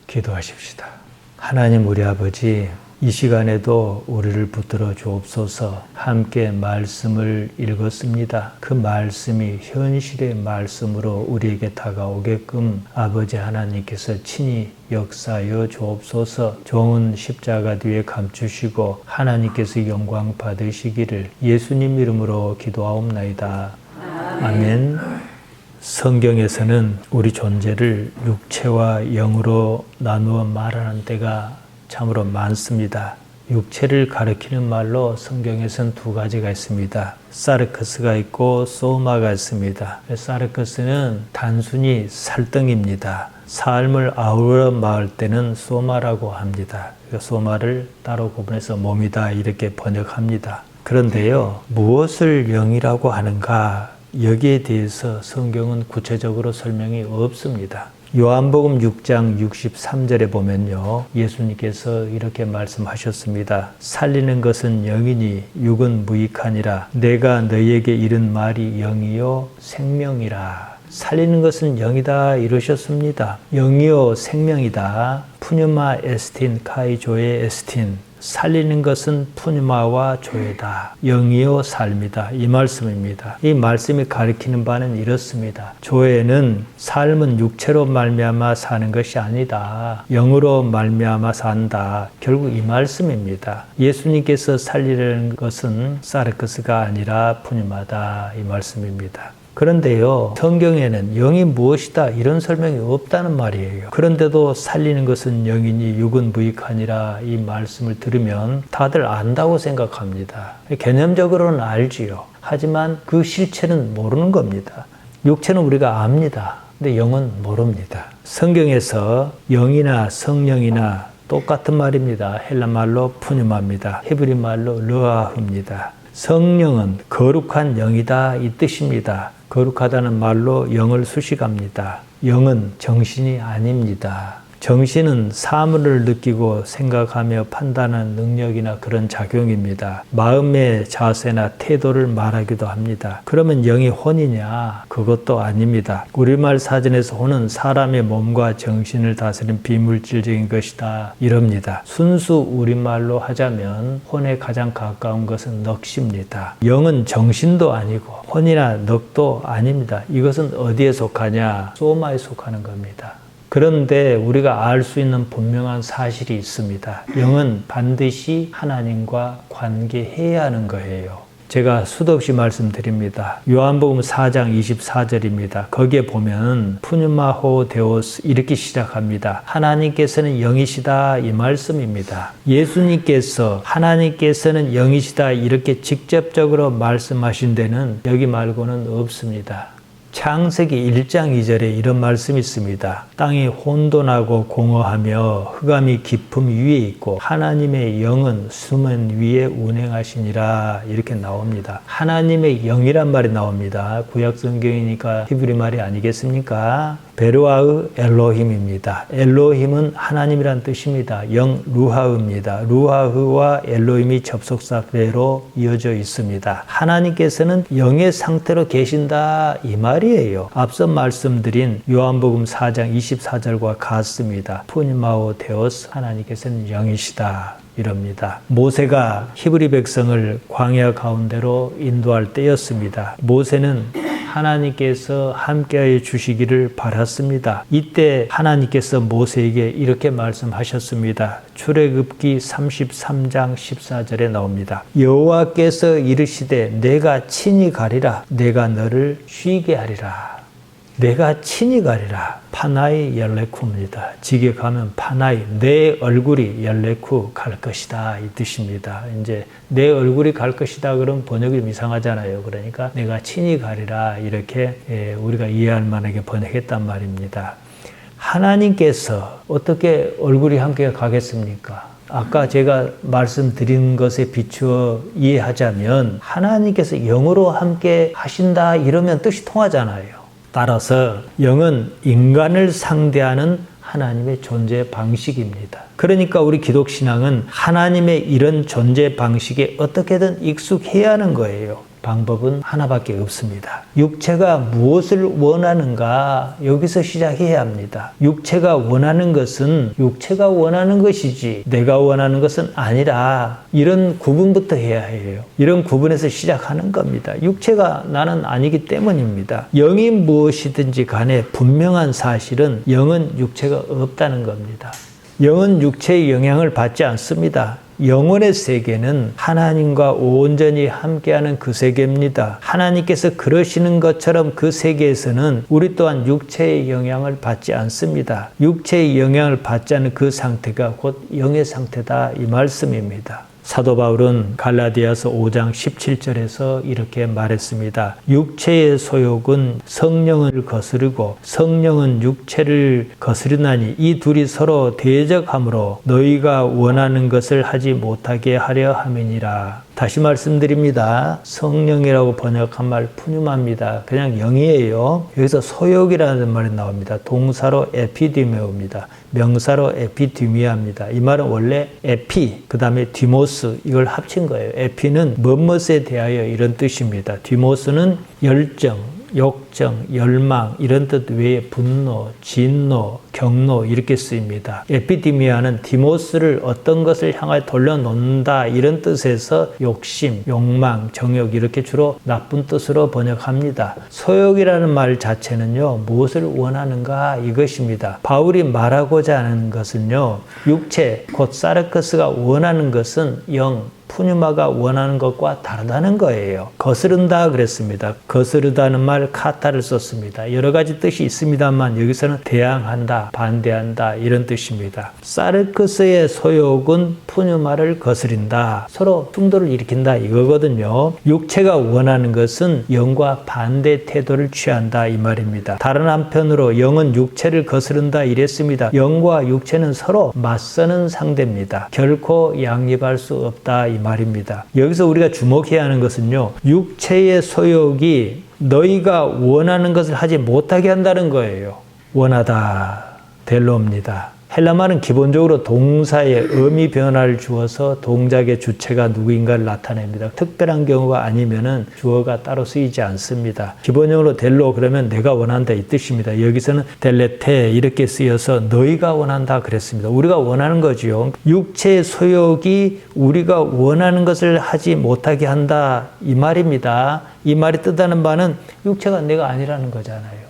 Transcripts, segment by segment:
기도하십시다. 하나님 우리 아버지, 이 시간에도 우리를 붙들어 주옵소서. 함께 말씀을 읽었습니다. 그 말씀이 현실의 말씀으로 우리에게 다가오게끔 아버지 하나님께서 친히 역사하여 주옵소서. 좋은 십자가 뒤에 감추시고 하나님께서 영광 받으시기를 예수님 이름으로 기도하옵나이다. 아멘. 성경에서는 우리 존재를 육체와 영으로 나누어 말하는 때가 참으로 많습니다. 육체를 가리키는 말로 성경에서는 두 가지가 있습니다. 사르커스가 있고 소마가 있습니다. 사르커스는 단순히 살덩입니다. 삶을 아우러 말할 때는 소마라고 합니다. 소마를 따로 구분해서 몸이다 이렇게 번역합니다. 그런데요, 무엇을 영이라고 하는가? 여기에 대해서 성경은 구체적으로 설명이 없습니다. 요한복음 6장 63절에 보면요, 예수님께서 이렇게 말씀하셨습니다. 살리는 것은 영이니 육은 무익하니라. 내가 너희에게 이른 말이 영이요 생명이라. 살리는 것은 영이다 이러셨습니다. 영이요 생명이다. 푸뉴마 에스틴 카이조의 에스틴. 살리는 것은 푸뉴마와 조에다. 영이요 삶이다. 이 말씀입니다. 이 말씀이 가리키는 바는 이렇습니다. 조에는 삶은 육체로 말미암아 사는 것이 아니다. 영으로 말미암아 산다. 결국 이 말씀입니다. 예수님께서 살리려는 것은 사르크스가 아니라 푸뉴마다. 이 말씀입니다. 그런데요, 성경에는 영이 무엇이다 이런 설명이 없다는 말이에요. 그런데도 살리는 것은 영이니 육은 무익하니라 이 말씀을 들으면 다들 안다고 생각합니다. 개념적으로는 알지요. 하지만 그 실체는 모르는 겁니다. 육체는 우리가 압니다. 근데 영은 모릅니다. 성경에서 영이나 성령이나 똑같은 말입니다. 헬라말로 푸뉴마입니다. 히브리 말로 르아흐입니다. 성령은 거룩한 영이다 이 뜻입니다. 거룩하다는 말로 영을 수식합니다. 영은 정신이 아닙니다. 정신은 사물을 느끼고 생각하며 판단하는 능력이나 그런 작용입니다. 마음의 자세나 태도를 말하기도 합니다. 그러면 영이 혼이냐? 그것도 아닙니다. 우리말 사전에서 혼은 사람의 몸과 정신을 다스리는 비물질적인 것이다 이럽니다. 순수 우리말로 하자면 혼에 가장 가까운 것은 넋입니다. 영은 정신도 아니고 혼이나 넋도 아닙니다. 이것은 어디에 속하냐? 소마에 속하는 겁니다. 그런데 우리가 알 수 있는 분명한 사실이 있습니다. 영은 반드시 하나님과 관계해야 하는 거예요. 제가 수도 없이 말씀드립니다. 요한복음 4장 24절입니다. 거기에 보면 푸뉴마호 데오스 이렇게 시작합니다. 하나님께서는 영이시다 이 말씀입니다. 예수님께서 하나님께서는 영이시다 이렇게 직접적으로 말씀하신 데는 여기 말고는 없습니다. 창세기 1장 2절에 이런 말씀이 있습니다. 땅이 혼돈하고 공허하며 흑암이 깊음 위에 있고 하나님의 영은 수면 위에 운행하시니라 이렇게 나옵니다. 하나님의 영이란 말이 나옵니다. 구약 성경이니까 히브리 말이 아니겠습니까? 베르아흐 엘로힘입니다. 엘로힘은 하나님이란 뜻입니다. 영 루하흐입니다. 루하흐와 엘로힘이 접속사배로 이어져 있습니다. 하나님께서는 영의 상태로 계신다 이 말이에요. 앞서 말씀드린 요한복음 4장 24절과 같습니다. 푸니마오 데오스 하나님께서는 영이시다. 이럽니다. 모세가 히브리 백성을 광야 가운데로 인도할 때였습니다. 모세는 하나님께서 함께하여 주시기를 바랐습니다. 이때 하나님께서 모세에게 이렇게 말씀하셨습니다. 출애굽기 33장 14절에 나옵니다. 여호와께서 이르시되 내가 친히 가리라. 내가 너를 쉬게 하리라. 내가 친히 가리라. 파나이 열레쿠입니다. 지게 가면 파나이 내 얼굴이 열레쿠 갈 것이다 이 뜻입니다. 이제 내 얼굴이 갈 것이다 그러면 번역이 좀 이상하잖아요. 그러니까 내가 친히 가리라 이렇게 우리가 이해할 만하게 번역했단 말입니다. 하나님께서 어떻게 얼굴이 함께 가겠습니까? 아까 제가 말씀드린 것에 비추어 이해하자면 하나님께서 영으로 함께 하신다 이러면 뜻이 통하잖아요. 따라서 영은 인간을 상대하는 하나님의 존재 방식입니다. 그러니까 우리 기독신앙은 하나님의 이런 존재 방식에 어떻게든 익숙해야 하는 거예요. 방법은 하나밖에 없습니다. 육체가 무엇을 원하는가 여기서 시작해야 합니다. 육체가 원하는 것은 육체가 원하는 것이지 내가 원하는 것은 아니라 이런 구분부터 해야 해요. 이런 구분에서 시작하는 겁니다. 육체가 나는 아니기 때문입니다. 영이 무엇이든지 간에 분명한 사실은 영은 육체가 없다는 겁니다. 영은 육체의 영향을 받지 않습니다. 영혼의 세계는 하나님과 온전히 함께하는 그 세계입니다. 하나님께서 그러시는 것처럼 그 세계에서는 우리 또한 육체의 영향을 받지 않습니다. 육체의 영향을 받지 않는 그 상태가 곧 영의 상태다 이 말씀입니다. 사도 바울은 갈라디아서 5장 17절에서 이렇게 말했습니다. 육체의 소욕은 성령을 거스르고 성령은 육체를 거스르나니 이 둘이 서로 대적하므로 너희가 원하는 것을 하지 못하게 하려 함이니라. 다시 말씀드립니다. 성령이라고 번역한 말 푸뉴마입니다. 그냥 영이에요. 여기서 소욕이라는 말이 나옵니다. 동사로 에피디메오입니다. 명사로 에피디미아입니다. 이 말은 원래 에피, 그 다음에 디모스 이걸 합친 거예요. 에피는 무엇에 대하여 이런 뜻입니다. 디모스는 열정, 욕정, 열망 이런 뜻 외에 분노, 진노, 경노 이렇게 쓰입니다. 에피디미아는 디모스를 어떤 것을 향하여 돌려놓는다 이런 뜻에서 욕심, 욕망, 정욕 이렇게 주로 나쁜 뜻으로 번역합니다. 소욕이라는 말 자체는요. 무엇을 원하는가 이것입니다. 바울이 말하고자 하는 것은요. 육체, 곧 사르크스가 원하는 것은 영, 푸뉴마가 원하는 것과 다르다는 거예요. 거스른다 그랬습니다. 거스르다는 말 카타를 썼습니다. 여러 가지 뜻이 있습니다만 여기서는 대항한다, 반대한다 이런 뜻입니다. 사르크스의 소욕은 푸뉴마를 거스린다. 서로 충돌을 일으킨다 이거거든요. 육체가 원하는 것은 영과 반대 태도를 취한다 이 말입니다. 다른 한편으로 영은 육체를 거스른다 이랬습니다. 영과 육체는 서로 맞서는 상대입니다. 결코 양립할 수 없다 이 말입니다. 여기서 우리가 주목해야 하는 것은요. 육체의 소욕이 너희가 원하는 것을 하지 못하게 한다는 거예요. 원하다, 델로입니다. 헬라말은 기본적으로 동사의 의미 변화를 주어서 동작의 주체가 누구인가를 나타냅니다. 특별한 경우가 아니면은 주어가 따로 쓰이지 않습니다. 기본적으로 델로 그러면 내가 원한다 이 뜻입니다. 여기서는 델레테 이렇게 쓰여서 너희가 원한다 그랬습니다. 우리가 원하는 거지요. 육체의 소욕이 우리가 원하는 것을 하지 못하게 한다 이 말입니다. 이 말이 뜻하는 바는 육체가 내가 아니라는 거잖아요.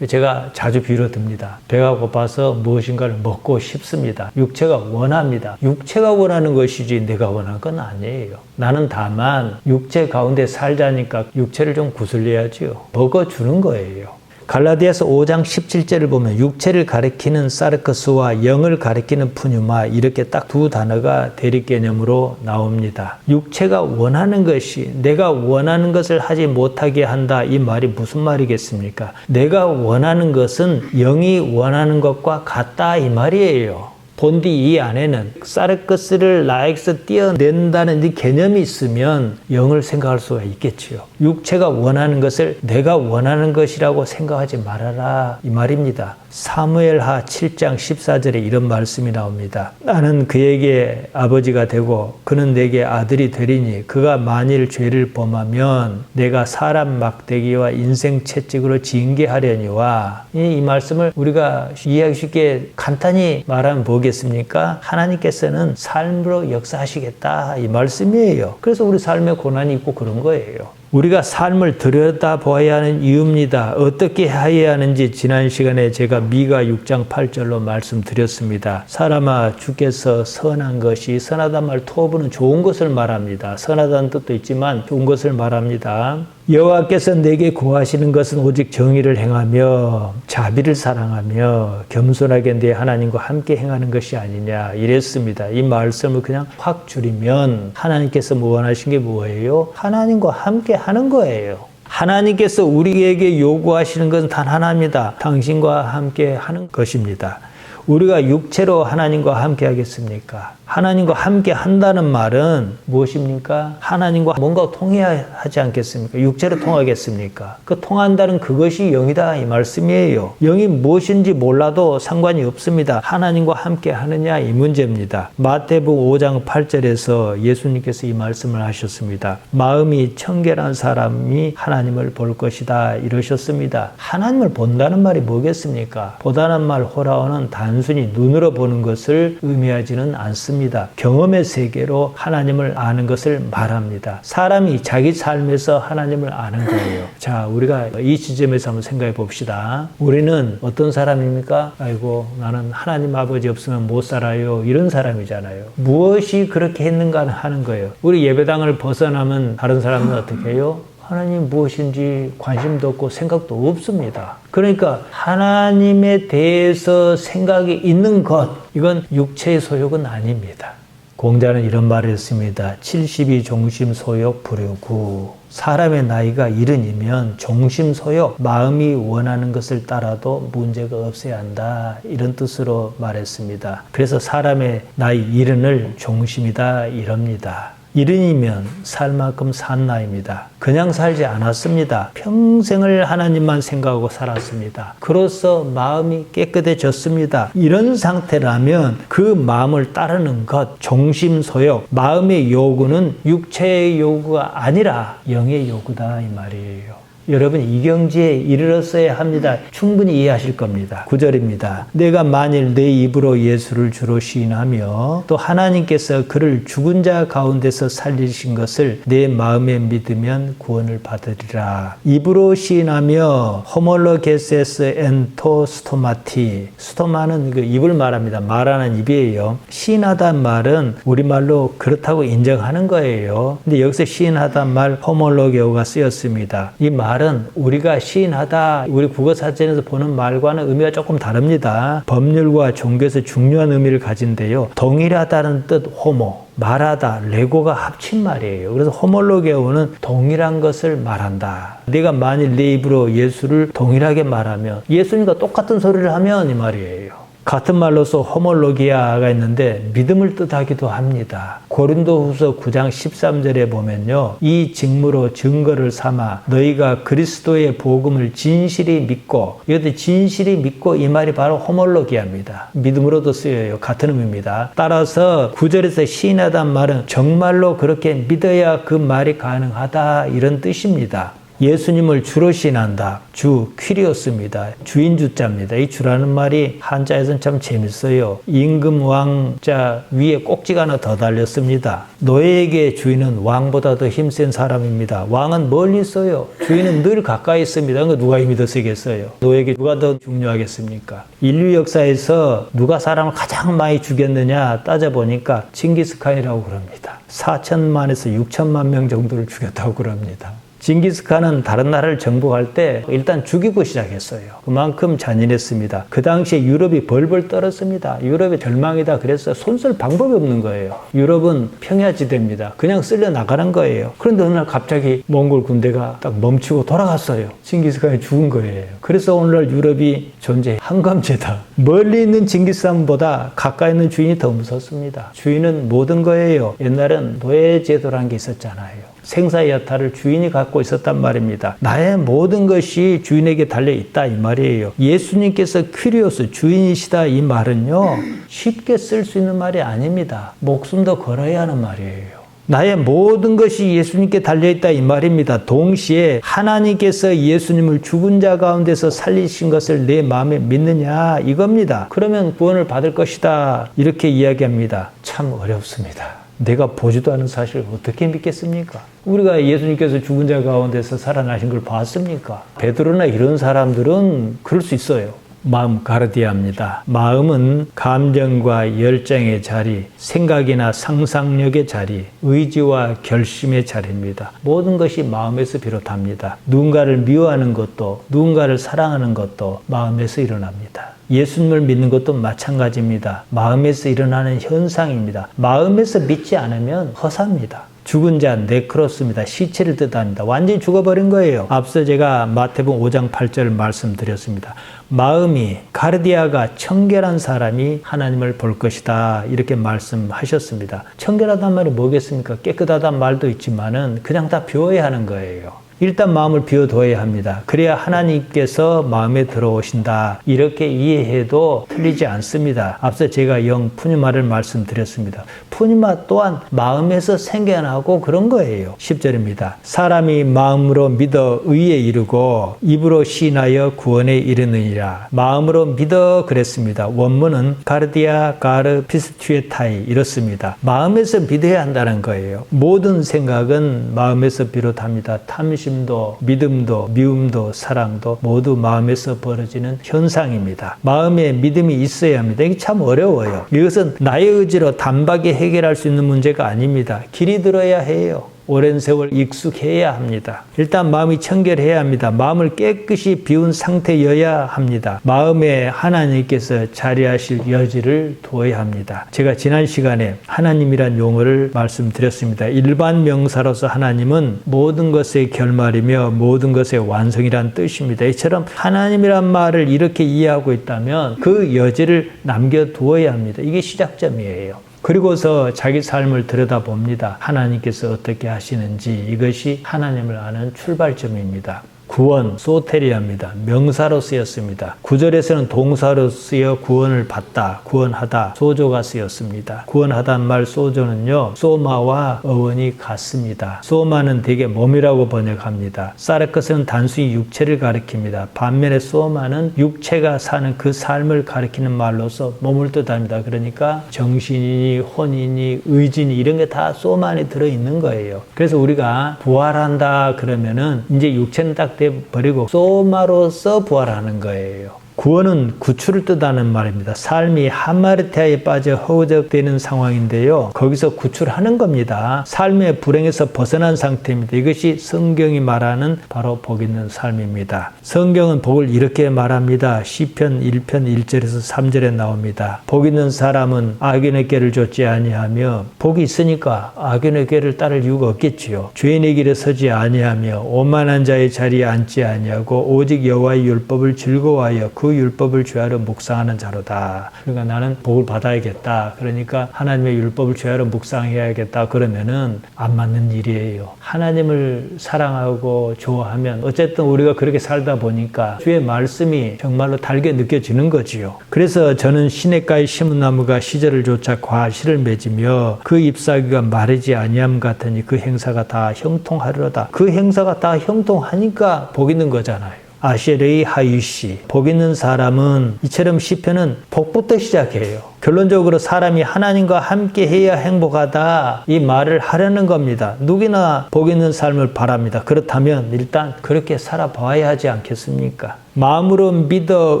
제가 자주 비유를 듭니다. 배가 고파서 무엇인가를 먹고 싶습니다. 육체가 원합니다. 육체가 원하는 것이지 내가 원하는 건 아니에요. 나는 다만 육체 가운데 살자니까 육체를 좀 구슬려야지요. 먹어주는 거예요. 갈라디아서 5장 17절을 보면 육체를 가리키는 사르크스와 영을 가리키는 푸뉴마 이렇게 딱 두 단어가 대립 개념으로 나옵니다. 육체가 원하는 것이 내가 원하는 것을 하지 못하게 한다 이 말이 무슨 말이겠습니까? 내가 원하는 것은 영이 원하는 것과 같다 이 말이에요. 본디 이 안에는 사르크스를 나에게서 떼어낸다는 이 개념이 있으면 영을 생각할 수가 있겠지요. 육체가 원하는 것을 내가 원하는 것이라고 생각하지 말아라 이 말입니다. 사무엘하 7장 14절에 이런 말씀이 나옵니다. 나는 그에게 아버지가 되고 그는 내게 아들이 되리니 그가 만일 죄를 범하면 내가 사람 막대기와 인생 채찍으로 징계하려니와 이 말씀을 우리가 이해하기 쉽게 간단히 말하면 뭐겠습니까? 하나님께서는 삶으로 역사하시겠다 이 말씀이에요. 그래서 우리 삶에 고난이 있고 그런 거예요. 우리가 삶을 들여다보아야 하는 이유입니다. 어떻게 해야 하는지 지난 시간에 제가 미가 6장 8절로 말씀드렸습니다. 사람아 주께서 선한 것이 선하단 말 토부는 좋은 것을 말합니다. 선하다는 뜻도 있지만 좋은 것을 말합니다. 여호와께서 내게 구하시는 것은 오직 정의를 행하며 자비를 사랑하며 겸손하게 내 하나님과 함께 행하는 것이 아니냐 이랬습니다. 이 말씀을 그냥 확 줄이면 하나님께서 원하신 게 뭐예요? 하나님과 함께 하는 거예요. 하나님께서 우리에게 요구하시는 것은 단 하나입니다. 당신과 함께 하는 것입니다. 우리가 육체로 하나님과 함께 하겠습니까? 하나님과 함께 한다는 말은 무엇입니까? 하나님과 뭔가 통해야 하지 않겠습니까? 육체로 통하겠습니까? 그 통한다는 그것이 영이다 이 말씀이에요. 영이 무엇인지 몰라도 상관이 없습니다. 하나님과 함께 하느냐 이 문제입니다. 마태복음 5장 8절에서 예수님께서 이 말씀을 하셨습니다. 마음이 청결한 사람이 하나님을 볼 것이다 이러셨습니다. 하나님을 본다는 말이 뭐겠습니까? 보다는 말 호라오는 단순히 눈으로 보는 것을 의미하지는 않습니다. 경험의 세계로 하나님을 아는 것을 말합니다. 사람이 자기 삶에서 하나님을 아는 거예요. 자, 우리가 이 지점에서 한번 생각해 봅시다. 우리는 어떤 사람입니까? 아이고, 나는 하나님 아버지 없으면 못 살아요. 이런 사람이잖아요. 무엇이 그렇게 했는가 하는 거예요. 우리 예배당을 벗어나면 다른 사람은 어떻게 해요? 하나님 무엇인지 관심도 없고 생각도 없습니다. 그러니까 하나님에 대해서 생각이 있는 것, 이건 육체의 소욕은 아닙니다. 공자는 이런 말을 했습니다. 70이 종심소욕 불효구. 사람의 나이가 70이면 종심소욕, 마음이 원하는 것을 따라도 문제가 없어야 한다. 이런 뜻으로 말했습니다. 그래서 사람의 나이 70을 종심이다 이럽니다. 70이면 살 만큼 산 나이입니다. 그냥 살지 않았습니다. 평생을 하나님만 생각하고 살았습니다. 그로써 마음이 깨끗해졌습니다. 이런 상태라면 그 마음을 따르는 것, 종심소욕, 마음의 요구는 육체의 요구가 아니라 영의 요구다 이 말이에요. 여러분 이 경지에 이르렀어야 합니다. 충분히 이해하실 겁니다. 9절입니다. 내가 만일 내 입으로 예수를 주로 시인하며 또 하나님께서 그를 죽은 자 가운데서 살리신 것을 내 마음에 믿으면 구원을 받으리라. 입으로 시인하며 호몰로게세스 엔토 스토마티. 스토마는 그 입을 말합니다. 말하는 입이에요. 시인하다는 말은 우리말로 그렇다고 인정하는 거예요. 근데 여기서 시인하다는 말 호몰로게오가 쓰였습니다. 이 말은 우리가 시인하다, 우리 국어사전에서 보는 말과는 의미가 조금 다릅니다. 법률과 종교에서 중요한 의미를 가진데요. 동일하다는 뜻 호모, 말하다, 레고가 합친 말이에요. 그래서 호몰로게오는 동일한 것을 말한다. 내가 만일 내 입으로 예수를 동일하게 말하면, 예수님과 똑같은 소리를 하면 이 말이에요. 같은 말로서 호몰로기아가 있는데 믿음을 뜻하기도 합니다. 고린도후서 9장 13절에 보면요. 이 직무로 증거를 삼아 너희가 그리스도의 복음을 진실히 믿고, 이것도 진실히 믿고 이 말이 바로 호몰로기아입니다. 믿음으로도 쓰여요. 같은 의미입니다. 따라서 9절에서 시인하다는 말은 정말로 그렇게 믿어야 그 말이 가능하다 이런 뜻입니다. 예수님을 주로 시인한다. 주, 퀴리오스입니다. 주인 주자입니다. 이 주라는 말이 한자에서는 참 재밌어요. 임금 왕자 위에 꼭지가 하나 더 달렸습니다. 노예에게 주인은 왕보다 더 힘센 사람입니다. 왕은 멀리 있어요. 주인은 늘 가까이 있습니다. 그러니까 누가 힘이 더 세겠어요? 노예에게 누가 더 중요하겠습니까? 인류 역사에서 누가 사람을 가장 많이 죽였느냐 따져보니까 칭기스칸이라고 그럽니다. 4천만에서 6천만 명 정도를 죽였다고 그럽니다. 징기스칸은 다른 나라를 정복할 때 일단 죽이고 시작했어요. 그만큼 잔인했습니다. 그 당시에 유럽이 벌벌 떨었습니다. 유럽의 절망이다 그래서 손쓸 방법이 없는 거예요. 유럽은 평야지대입니다. 그냥 쓸려 나가는 거예요. 그런데 어느 날 갑자기 몽골 군대가 딱 멈추고 돌아갔어요. 징기스칸이 죽은 거예요. 그래서 오늘날 유럽이 존재해. 한감제다. 멀리 있는 징기스칸보다 가까이 있는 주인이 더 무섭습니다. 주인은 모든 거예요. 옛날엔 노예제도라는 게 있었잖아요. 생사의 여타를 주인이 갖고 있었단 말입니다. 나의 모든 것이 주인에게 달려있다 이 말이에요. 예수님께서 퀴리오스 주인이시다 이 말은요 쉽게 쓸 수 있는 말이 아닙니다. 목숨도 걸어야 하는 말이에요. 나의 모든 것이 예수님께 달려있다 이 말입니다. 동시에 하나님께서 예수님을 죽은 자 가운데서 살리신 것을 내 마음에 믿느냐 이겁니다. 그러면 구원을 받을 것이다 이렇게 이야기합니다. 참 어렵습니다. 내가 보지도 않은 사실을 어떻게 믿겠습니까? 우리가 예수님께서 죽은 자 가운데서 살아나신 걸 봤습니까? 베드로나 이런 사람들은 그럴 수 있어요. 마음 가르디아입니다. 마음은 감정과 열정의 자리, 생각이나 상상력의 자리, 의지와 결심의 자리입니다. 모든 것이 마음에서 비롯합니다. 누군가를 미워하는 것도, 누군가를 사랑하는 것도 마음에서 일어납니다. 예수님을 믿는 것도 마찬가지입니다. 마음에서 일어나는 현상입니다. 마음에서 믿지 않으면 허사입니다. 죽은 자 네크로스입니다. 시체를 뜻합니다. 완전히 죽어버린 거예요. 앞서 제가 마태복음 5장 8절을 말씀드렸습니다. 마음이 카르디아가 청결한 사람이 하나님을 볼 것이다 이렇게 말씀하셨습니다. 청결하단 말이 뭐겠습니까? 깨끗하단 말도 있지만은 그냥 다 비워야 하는 거예요. 일단 마음을 비워둬야 합니다. 그래야 하나님께서 마음에 들어오신다. 이렇게 이해해도 틀리지 않습니다. 앞서 제가 푸뉴마를 말씀드렸습니다. 푸뉴마 또한 마음에서 생겨나고 그런 거예요. 10절입니다. 사람이 마음으로 믿어 의에 이르고 입으로 시인하여 구원에 이르느니라. 마음으로 믿어 그랬습니다. 원문은 가르디아 가르 피스튜에타이 이렇습니다. 마음에서 믿어야 한다는 거예요. 모든 생각은 마음에서 비롯합니다. 탐심도, 믿음도, 미움도, 사랑도 모두 마음에서 벌어지는 현상입니다. 마음에 믿음이 있어야 합니다. 이게 참 어려워요. 이것은 나의 의지로 단박에 해결할 수 있는 문제가 아닙니다. 길이 들어야 해요. 오랜 세월 익숙해야 합니다. 일단 마음이 청결해야 합니다. 마음을 깨끗이 비운 상태여야 합니다. 마음에 하나님께서 자리하실 여지를 두어야 합니다. 제가 지난 시간에 하나님이란 용어를 말씀드렸습니다. 일반 명사로서 하나님은 모든 것의 결말이며 모든 것의 완성이란 뜻입니다. 이처럼 하나님이란 말을 이렇게 이해하고 있다면 그 여지를 남겨두어야 합니다. 이게 시작점이에요. 그리고서 자기 삶을 들여다봅니다. 하나님께서 어떻게 하시는지 이것이 하나님을 아는 출발점입니다. 구원, 소테리아입니다. 명사로 쓰였습니다. 9절에서는 동사로 쓰여 구원을 받다, 구원하다, 소조가 쓰였습니다. 구원하다는 말 소조는요, 소마와 어원이 같습니다. 소마는 대개 몸이라고 번역합니다. 사르크스는 단순히 육체를 가리킵니다. 반면에 소마는 육체가 사는 그 삶을 가리키는 말로서 몸을 뜻합니다. 그러니까 정신이니 혼이니 의지니 이런 게 다 소마 안에 들어있는 거예요. 그래서 우리가 부활한다 그러면은 이제 육체는 딱 버리고 소마로서 부활하는 거예요. 구원은 구출을 뜻하는 말입니다. 삶이 하마르티아에 빠져 허우적대는 상황인데요. 거기서 구출하는 겁니다. 삶의 불행에서 벗어난 상태입니다. 이것이 성경이 말하는 바로 복 있는 삶입니다. 성경은 복을 이렇게 말합니다. 시편 1편 1절에서 3절에 나옵니다. 복 있는 사람은 악인의 길을 좇지 아니하며 복이 있으니까 악인의 길을 따를 이유가 없겠지요. 죄인의 길에 서지 아니하며 오만한 자의 자리에 앉지 아니하고 오직 여호와의 율법을 즐거워하여 그 율법을 죄하러 묵상하는 자로다. 그러니까 나는 복을 받아야겠다. 그러니까 하나님의 율법을 죄하러 묵상해야겠다. 그러면은 안 맞는 일이에요. 하나님을 사랑하고 좋아하면 어쨌든 우리가 그렇게 살다 보니까 주의 말씀이 정말로 달게 느껴지는 거지요. 그래서 저는 시냇가에 심은 나무가 시절을 쫓아 과실을 맺으며 그 잎사귀가 마르지 아니함 같으니 그 행사가 다 형통하리로다. 그 행사가 다 형통하니까 복 있는 거잖아요. 아쉐레이 하유시 복 있는 사람은 이처럼 시편은 복부터 시작해요. 결론적으로 사람이 하나님과 함께 해야 행복하다 이 말을 하려는 겁니다. 누구나 복 있는 삶을 바랍니다. 그렇다면 일단 그렇게 살아봐야 하지 않겠습니까? 마음으로 믿어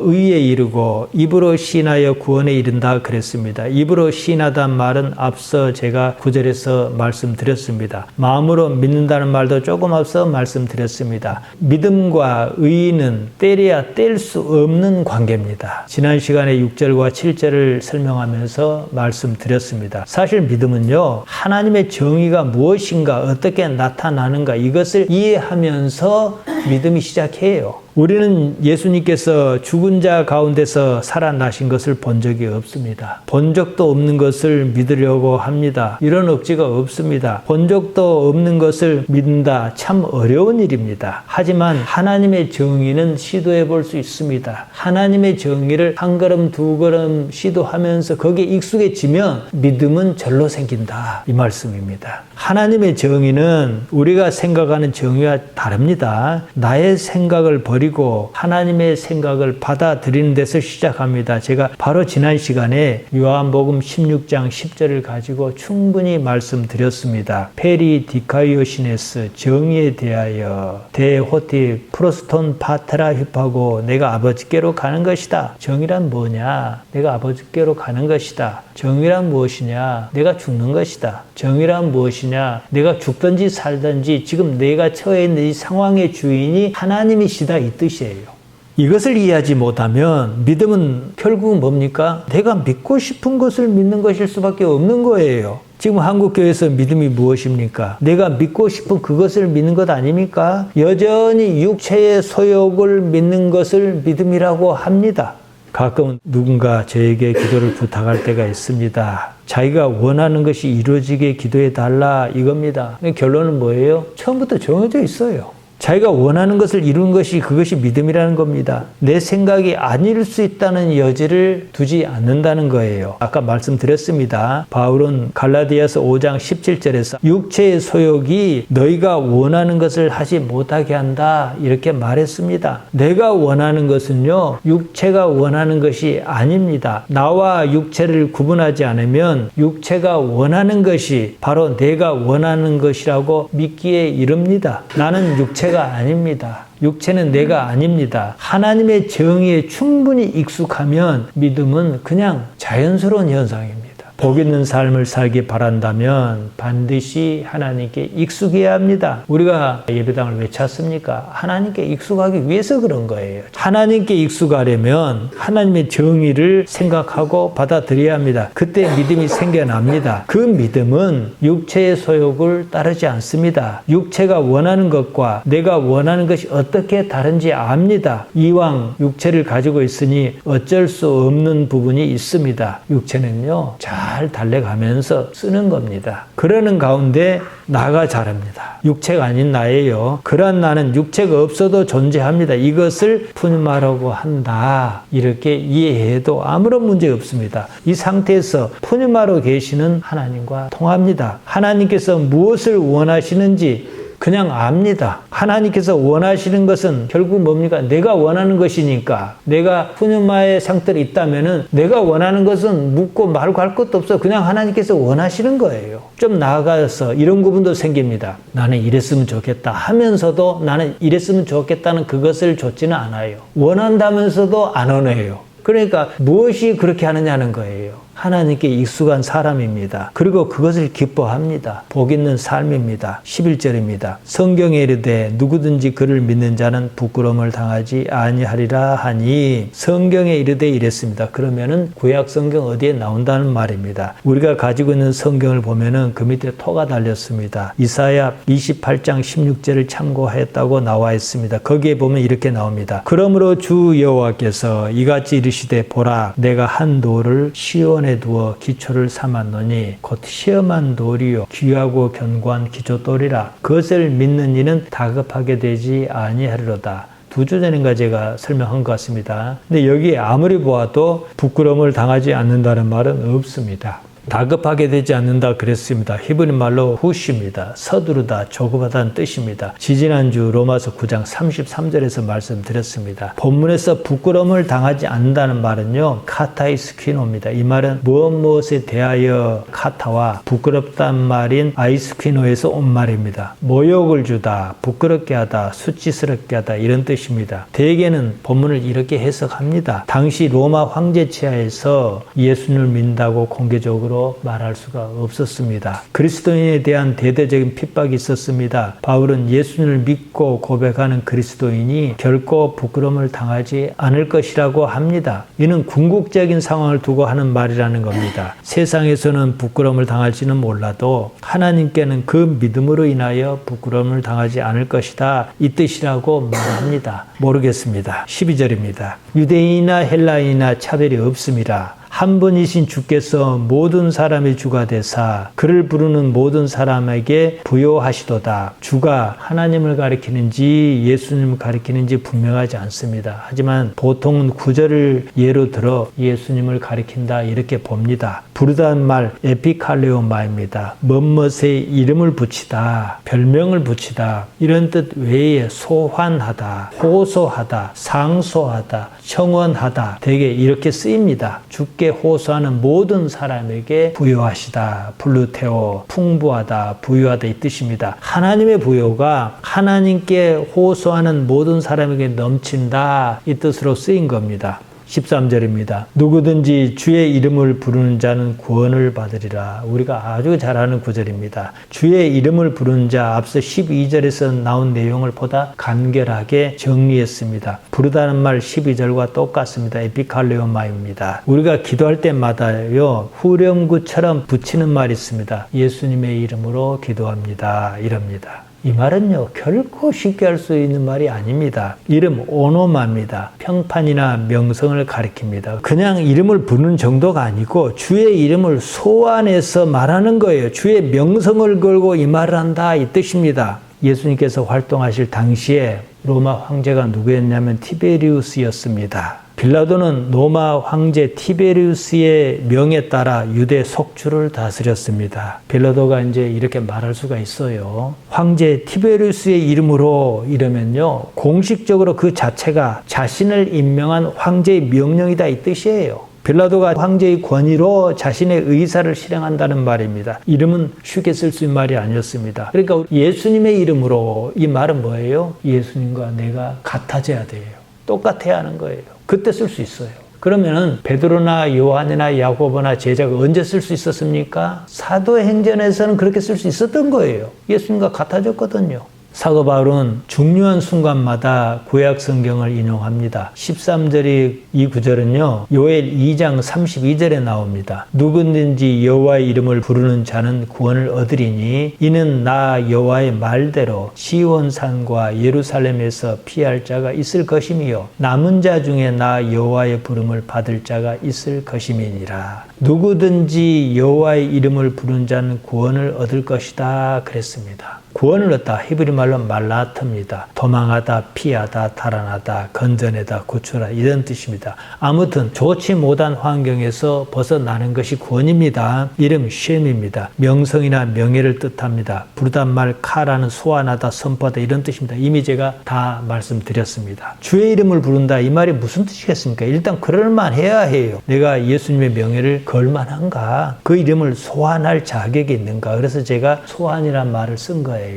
의에 이르고 입으로 시인하여 구원에 이른다 그랬습니다. 입으로 시인하다는 말은 앞서 제가 9절에서 말씀드렸습니다. 마음으로 믿는다는 말도 조금 앞서 말씀드렸습니다. 믿음과 의는 때려야 뗄 수 없는 관계입니다. 지난 시간에 6절과 7절을 설명하면서 말씀드렸습니다. 사실 믿음은요, 하나님의 정의가 무엇인가 어떻게 나타나는가 이것을 이해하면서 믿음이 시작해요. 우리는 예수님께서 죽은 자 가운데서 살아나신 것을 본 적이 없습니다. 본 적도 없는 것을 믿으려고 합니다. 이런 억지가 없습니다. 본 적도 없는 것을 믿는다 참 어려운 일입니다. 하지만 하나님의 정의는 시도해 볼 수 있습니다. 하나님의 정의를 한 걸음 두 걸음 시도하면서 거기에 익숙해지면 믿음은 절로 생긴다 이 말씀입니다. 하나님의 정의는 우리가 생각하는 정의와 다릅니다. 나의 생각을 버리고 하나님의 생각을 받아들이는 데서 시작합니다. 제가 바로 지난 시간에 요한복음 16장 10절을 가지고 충분히 말씀드렸습니다. 페리 디카이오시네스 정의에 대하여 데호티 프로스톤 파테라 힙하고 내가 아버지께로 가는 것이다. 정의란 뭐냐? 내가 아버지께로 가는 것이다. 정의란 무엇이냐? 내가 죽는 것이다. 정의란 무엇이냐? 내가 죽든지 살든지 지금 내가 처해 있는 이 상황의 주인이 하나님이시다 이 뜻이에요. 이것을 이해하지 못하면 믿음은 결국은 뭡니까? 내가 믿고 싶은 것을 믿는 것일 수밖에 없는 거예요. 지금 한국교회에서 믿음이 무엇입니까? 내가 믿고 싶은 그것을 믿는 것 아닙니까? 여전히 육체의 소욕을 믿는 것을 믿음이라고 합니다. 가끔 누군가 저에게 기도를 부탁할 때가 있습니다. 자기가 원하는 것이 이루어지게 기도해 달라 이겁니다. 결론은 뭐예요? 처음부터 정해져 있어요. 자기가 원하는 것을 이루는 것이 그것이 믿음이라는 겁니다. 내 생각이 아닐 수 있다는 여지를 두지 않는다는 거예요. 아까 말씀드렸습니다. 바울은 갈라디아서 5장 17절에서 육체의 소욕이 너희가 원하는 것을 하지 못하게 한다 이렇게 말했습니다. 내가 원하는 것은요 육체가 원하는 것이 아닙니다. 나와 육체를 구분하지 않으면 육체가 원하는 것이 바로 내가 원하는 것이라고 믿기에 이릅니다. 나는 육체가 아닙니다. 육체는 내가 아닙니다. 하나님의 정의에 충분히 익숙하면 믿음은 그냥 자연스러운 현상입니다. 복 있는 삶을 살기 바란다면 반드시 하나님께 익숙해야 합니다. 우리가 예배당을 왜 찾습니까? 하나님께 익숙하기 위해서 그런 거예요. 하나님께 익숙하려면 하나님의 정의를 생각하고 받아들여야 합니다. 그때 믿음이 생겨납니다. 그 믿음은 육체의 소욕을 따르지 않습니다. 육체가 원하는 것과 내가 원하는 것이 어떻게 다른지 압니다. 이왕 육체를 가지고 있으니 어쩔 수 없는 부분이 있습니다. 육체는요 잘 달래가면서 쓰는 겁니다. 그러는 가운데 나가 자랍니다. 육체가 아닌 나예요. 그러한 나는 육체가 없어도 존재합니다. 이것을 푸뉴마라고 한다. 이렇게 이해해도 아무런 문제 없습니다. 이 상태에서 푸뉴마로 계시는 하나님과 통합니다. 하나님께서 무엇을 원하시는지 그냥 압니다. 하나님께서 원하시는 것은 결국 뭡니까? 내가 원하는 것이니까. 내가 푸뉴마의 상태로 있다면은 내가 원하는 것은 묻고 말고 할 것도 없어. 그냥 하나님께서 원하시는 거예요. 좀 나아가서 이런 부분도 생깁니다. 나는 이랬으면 좋겠다 하면서도 나는 이랬으면 좋겠다는 그것을 줬지는 않아요. 원한다면서도 안 원해요. 그러니까 무엇이 그렇게 하느냐는 거예요. 하나님께 익숙한 사람입니다. 그리고 그것을 기뻐합니다. 복 있는 삶입니다. 11절입니다. 성경에 이르되 누구든지 그를 믿는 자는 부끄러움을 당하지 아니하리라 하니 성경에 이르되 이랬습니다. 그러면은 구약 성경 어디에 나온다는 말입니다. 우리가 가지고 있는 성경을 보면은 그 밑에 토가 달렸습니다. 이사야 28장 16절을 참고했다고 나와 있습니다. 거기에 보면 이렇게 나옵니다. 그러므로 주 여호와께서 이같이 이르시되 보라 내가 한 돌을 시온에 두어 기초를 삼았노니 곧 시험한 돌이요 귀하고 견고한 기초돌이라 그것을 믿는 이는 다급하게 되지 아니하리로다. 2주 전인가 제가 설명한 것 같습니다. 근데 여기에 아무리 보아도 부끄러움을 당하지 않는다는 말은 없습니다. 다급하게 되지 않는다 그랬습니다. 히브리 말로 후시입니다. 서두르다, 조급하다는 뜻입니다. 지지난주 로마서 9장 33절에서 말씀드렸습니다. 본문에서 부끄러움을 당하지 않는다는 말은요. 카타이스퀴노입니다. 이 말은 무엇에 대하여 카타와 부끄럽다는 말인 아이스퀴노에서 온 말입니다. 모욕을 주다, 부끄럽게 하다, 수치스럽게 하다 이런 뜻입니다. 대개는 본문을 이렇게 해석합니다. 당시 로마 황제 치하에서 예수님을 믿는다고 공개적으로 말할 수가 없었습니다. 그리스도인에 대한 대대적인 핍박이 있었습니다. 바울은 예수님을 믿고 고백하는 그리스도인이 결코 부끄러움을 당하지 않을 것이라고 합니다. 이는 궁극적인 상황을 두고 하는 말이라는 겁니다. 세상에서는 부끄러움을 당할지는 몰라도 하나님께는 그 믿음으로 인하여 부끄러움을 당하지 않을 것이다. 이 뜻이라고 말합니다. 모르겠습니다. 12절입니다. 유대인이나 헬라인이나 차별이 없음이라. 한 분이신 주께서 모든 사람의 주가 되사 그를 부르는 모든 사람에게 부요하시도다. 주가 하나님을 가리키는지 예수님을 가리키는지 분명하지 않습니다. 하지만 보통은 구절을 예로 들어 예수님을 가리킨다 이렇게 봅니다. 부르다는 말 에피칼레오마입니다. 멋멋에 이름을 붙이다, 별명을 붙이다 이런 뜻 외에 소환하다, 호소하다, 상소하다, 청원하다 되게 이렇게 쓰입니다. 주께 호소하는 모든 사람에게 부요하시다, 플루테오, 풍부하다, 부유하다 이 뜻입니다. 하나님의 부요가 하나님께 호소하는 모든 사람에게 넘친다 이 뜻으로 쓰인 겁니다. 13절입니다. 누구든지 주의 이름을 부르는 자는 구원을 받으리라. 우리가 아주 잘 아는 구절입니다. 주의 이름을 부르는 자, 앞서 12절에서 나온 내용을 보다 간결하게 정리했습니다. 부르다는 말 12절과 똑같습니다. 에피칼레오마입니다. 우리가 기도할 때마다요, 후렴구처럼 붙이는 말이 있습니다. 예수님의 이름으로 기도합니다. 이럽니다. 이 말은요, 결코 쉽게 할 수 있는 말이 아닙니다. 이름 오노마입니다. 평판이나 명성을 가리킵니다. 그냥 이름을 부르는 정도가 아니고 주의 이름을 소환해서 말하는 거예요. 주의 명성을 걸고 이 말을 한다, 이 뜻입니다. 예수님께서 활동하실 당시에 로마 황제가 누구였냐면 티베리우스였습니다. 빌라도는 로마 황제 티베리우스의 명에 따라 유대 속주를 다스렸습니다. 빌라도가 이제 이렇게 말할 수가 있어요. 황제 티베리우스의 이름으로 이러면요, 공식적으로 그 자체가 자신을 임명한 황제의 명령이다, 이 뜻이에요. 빌라도가 황제의 권위로 자신의 의사를 실행한다는 말입니다. 이름은 쉽게 쓸 수 있는 말이 아니었습니다. 그러니까 예수님의 이름으로, 이 말은 뭐예요? 예수님과 내가 같아져야 돼요. 똑같아야 하는 거예요. 그때 쓸 수 있어요. 그러면은 베드로나 요한이나 야고보나 제자가 언제 쓸 수 있었습니까? 사도행전에서는 그렇게 쓸 수 있었던 거예요. 예수님과 같아졌거든요. 사도 바울은 중요한 순간마다 구약 성경을 인용합니다. 13절이 이 구절은요, 요엘 2장 32절에 나옵니다. 누구든지 여호와의 이름을 부르는 자는 구원을 얻으리니 이는 나 여호와의 말대로 시온산과 예루살렘에서 피할 자가 있을 것이며 남은 자 중에 나 여호와의 부름을 받을 자가 있을 것임이니라. 누구든지 여호와의 이름을 부르는 자는 구원을 얻을 것이다 그랬습니다. 구원을 얻다, 히브리 말로 말라트입니다. 도망하다, 피하다, 달아나다, 건져내다, 구출하다, 이런 뜻입니다. 아무튼 좋지 못한 환경에서 벗어나는 것이 구원입니다. 이름 쉔입니다. 명성이나 명예를 뜻합니다. 부르단 말 카라는 소환하다, 선포하다, 이런 뜻입니다. 이미 제가 다 말씀드렸습니다. 주의 이름을 부른다, 이 말이 무슨 뜻이겠습니까? 일단 그럴만해야 해요. 내가 예수님의 명예를 걸만한가? 그 이름을 소환할 자격이 있는가? 그래서 제가 소환이란 말을 쓴 거예요.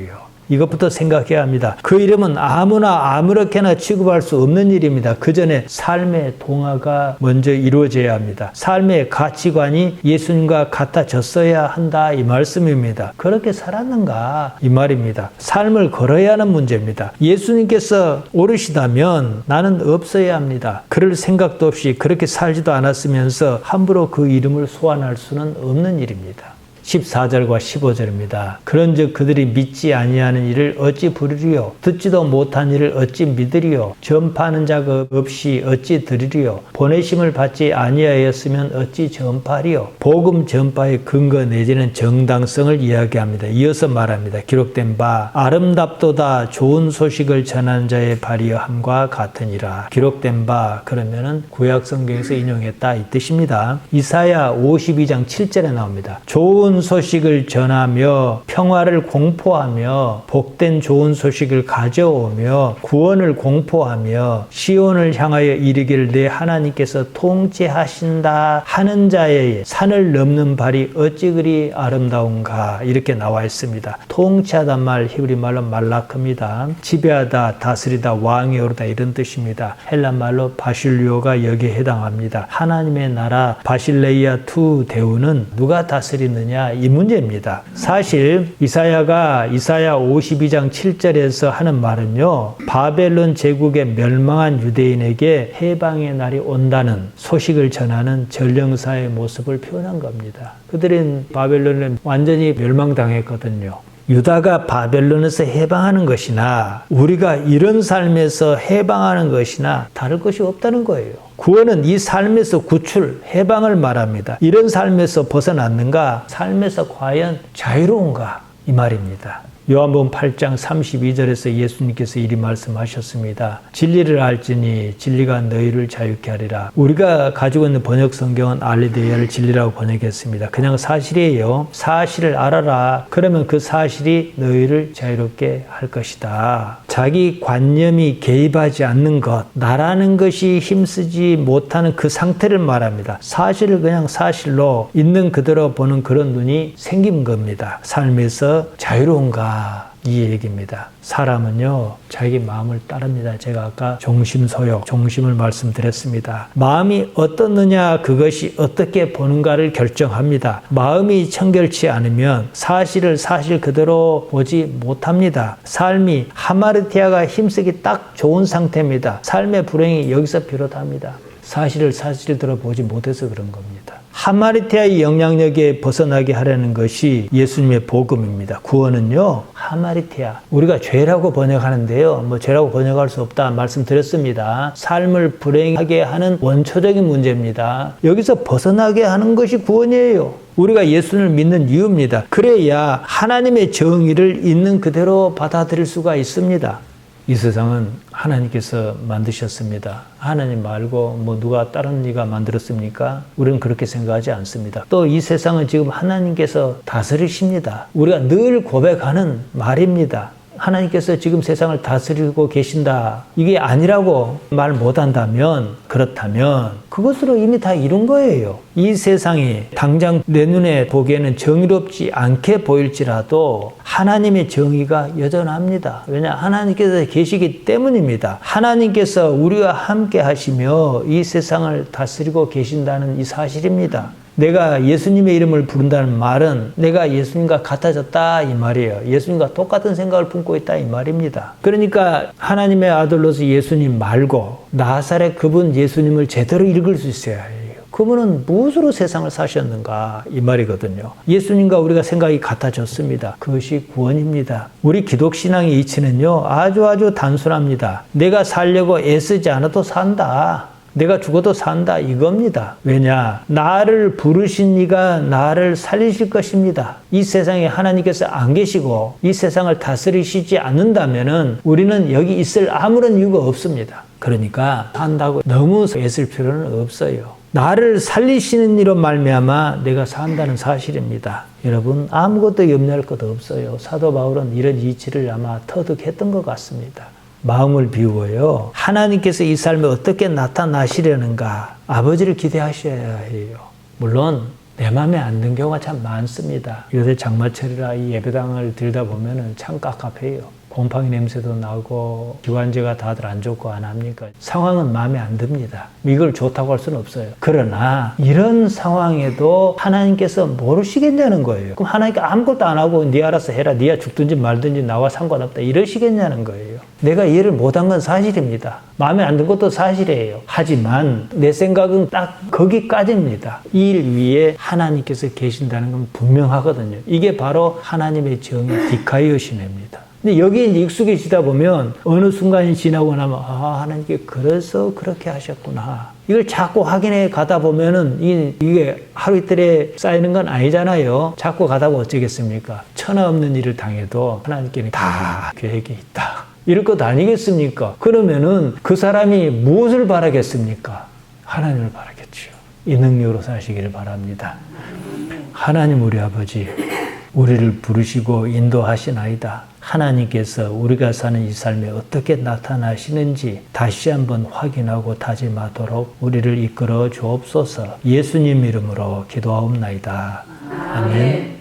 이것부터 생각해야 합니다. 그 이름은 아무나 아무렇게나 취급할 수 없는 일입니다. 그 전에 삶의 동화가 먼저 이루어져야 합니다. 삶의 가치관이 예수님과 같아졌어야 한다, 이 말씀입니다. 그렇게 살았는가, 이 말입니다. 삶을 걸어야 하는 문제입니다. 예수님께서 오르시다면 나는 없어야 합니다. 그럴 생각도 없이 그렇게 살지도 않았으면서 함부로 그 이름을 소환할 수는 없는 일입니다. 14절과 15절입니다. 그런즉 그들이 믿지 아니하는 일을 어찌 부르리요? 듣지도 못한 일을 어찌 믿으리요? 전파하는 자가 없이 어찌 들으리요? 보내심을 받지 아니하였으면 어찌 전파하리요? 복음 전파의 근거 내지는 정당성을 이야기합니다. 이어서 말합니다. 기록된 바 아름답도다 좋은 소식을 전하는 자의 발이함과 같으니라. 기록된 바, 그러면은 구약 성경에서 인용했다, 이 뜻입니다. 이사야 52장 7절에 나옵니다. 좋은 소식을 전하며 평화를 공포하며 복된 좋은 소식을 가져오며 구원을 공포하며 시온을 향하여 이르기를 내 하나님께서 통치하신다 하는 자의 산을 넘는 발이 어찌 그리 아름다운가, 이렇게 나와 있습니다. 통치하단 말 히브리 말로 말라크입니다. 지배하다, 다스리다, 왕이 오르다, 이런 뜻입니다. 헬란 말로 바실리오가 여기에 해당합니다. 하나님의 나라 바실레이아 투 대우는 누가 다스리느냐, 이 문제입니다. 사실 이사야가 이사야 52장 7절에서 하는 말은요, 바벨론 제국의 멸망한 유대인에게 해방의 날이 온다는 소식을 전하는 전령사의 모습을 표현한 겁니다. 그들은 바벨론에 완전히 멸망당했거든요. 유다가 바벨론에서 해방하는 것이나 우리가 이런 삶에서 해방하는 것이나 다를 것이 없다는 거예요. 구원은 이 삶에서 구출, 해방을 말합니다. 이런 삶에서 벗어났는가? 삶에서 과연 자유로운가? 이 말입니다. 요한복음 8장 32절에서 예수님께서 이리 말씀하셨습니다. 진리를 알지니 진리가 너희를 자유케 하리라. 우리가 가지고 있는 번역 성경은 알레데이아를 진리라고 번역했습니다. 그냥 사실이에요. 사실을 알아라. 그러면 그 사실이 너희를 자유롭게 할 것이다. 자기 관념이 개입하지 않는 것, 나라는 것이 힘쓰지 못하는 그 상태를 말합니다. 사실을 그냥 사실로 있는 그대로 보는 그런 눈이 생긴 겁니다. 삶에서 자유로운가? 이 얘기입니다. 사람은요, 자기 마음을 따릅니다. 제가 아까 종심소욕, 종심을 말씀드렸습니다. 마음이 어떻느냐, 그것이 어떻게 보는가를 결정합니다. 마음이 청결치 않으면 사실을 사실 그대로 보지 못합니다. 삶이 하마르티아가 힘쓰기 딱 좋은 상태입니다. 삶의 불행이 여기서 비롯합니다. 사실을 사실대로 보지 못해서 그런 겁니다. 하마르티아의 영향력에 벗어나게 하려는 것이 예수님의 복음입니다. 구원은요, 하마르티아. 우리가 죄라고 번역하는데요. 죄라고 번역할 수 없다 말씀드렸습니다. 삶을 불행하게 하는 원초적인 문제입니다. 여기서 벗어나게 하는 것이 구원이에요. 우리가 예수를 믿는 이유입니다. 그래야 하나님의 정의를 있는 그대로 받아들일 수가 있습니다. 이 세상은 하나님께서 만드셨습니다. 하나님 말고 누가 다른 이가 만들었습니까? 우리는 그렇게 생각하지 않습니다. 또 이 세상은 지금 하나님께서 다스리십니다. 우리가 늘 고백하는 말입니다. 하나님께서 지금 세상을 다스리고 계신다. 이게 아니라고 말 못한다면, 그렇다면 그것으로 이미 다 이룬 거예요. 이 세상이 당장 내 눈에 보기에는 정의롭지 않게 보일지라도 하나님의 정의가 여전합니다. 왜냐? 하나님께서 계시기 때문입니다. 하나님께서 우리와 함께 하시며 이 세상을 다스리고 계신다는 이 사실입니다. 내가 예수님의 이름을 부른다는 말은 내가 예수님과 같아졌다 이 말이에요. 예수님과 똑같은 생각을 품고 있다 이 말입니다. 그러니까 하나님의 아들로서 예수님 말고 나사렛 그분 예수님을 제대로 읽을 수 있어야 해요. 그분은 무엇으로 세상을 사셨는가 이 말이거든요. 예수님과 우리가 생각이 같아졌습니다. 그것이 구원입니다. 우리 기독신앙의 이치는요, 아주 단순합니다. 내가 살려고 애쓰지 않아도 산다. 내가 죽어도 산다 이겁니다. 왜냐? 나를 부르신 이가 나를 살리실 것입니다. 이 세상에 하나님께서 안 계시고 이 세상을 다스리시지 않는다면은 우리는 여기 있을 아무런 이유가 없습니다. 그러니까 산다고 너무 애쓸 필요는 없어요. 나를 살리시는 이로 말미암아 내가 산다는 사실입니다. 여러분 아무것도 염려할 것 없어요. 사도 바울은 이런 이치를 아마 터득했던 것 같습니다. 마음을 비우고요. 하나님께서 이 삶에 어떻게 나타나시려는가 아버지를 기대하셔야 해요. 물론 내 마음에 안 든 경우가 참 많습니다. 요새 장마철이라 이 예배당을 들다 보면은 참 깝깝해요. 곰팡이 냄새도 나고 기관지가 다들 안 좋고 안 합니까? 상황은 마음에 안 듭니다. 이걸 좋다고 할 수는 없어요. 그러나 이런 상황에도 하나님께서 모르시겠냐는 거예요. 그럼 하나님께 아무것도 안 하고 네 알아서 해라. 네가 죽든지 말든지 나와 상관없다. 이러시겠냐는 거예요. 내가 이해를 못한 건 사실입니다. 마음에 안 든 것도 사실이에요. 하지만 내 생각은 딱 거기까지입니다. 이 일 위에 하나님께서 계신다는 건 분명하거든요. 이게 바로 하나님의 정의 디카이오시네입니다. 근데 여기에 익숙해지다 보면 어느 순간이 지나고 나면 하나님께 그래서 그렇게 하셨구나. 이걸 자꾸 확인해 가다 보면은 이게 하루 이틀에 쌓이는 건 아니잖아요. 자꾸 가다 보면 어쩌겠습니까? 천하 없는 일을 당해도 하나님께는 다 계획이 있다. 이럴 것 아니겠습니까? 그러면은 그 사람이 무엇을 바라겠습니까? 하나님을 바라겠죠. 이 능력으로 사시기를 바랍니다. 하나님 우리 아버지, 우리를 부르시고 인도하시나이다. 하나님께서 우리가 사는 이 삶에 어떻게 나타나시는지 다시 한번 확인하고 다짐하도록 우리를 이끌어 주옵소서. 예수님 이름으로 기도하옵나이다. 아멘.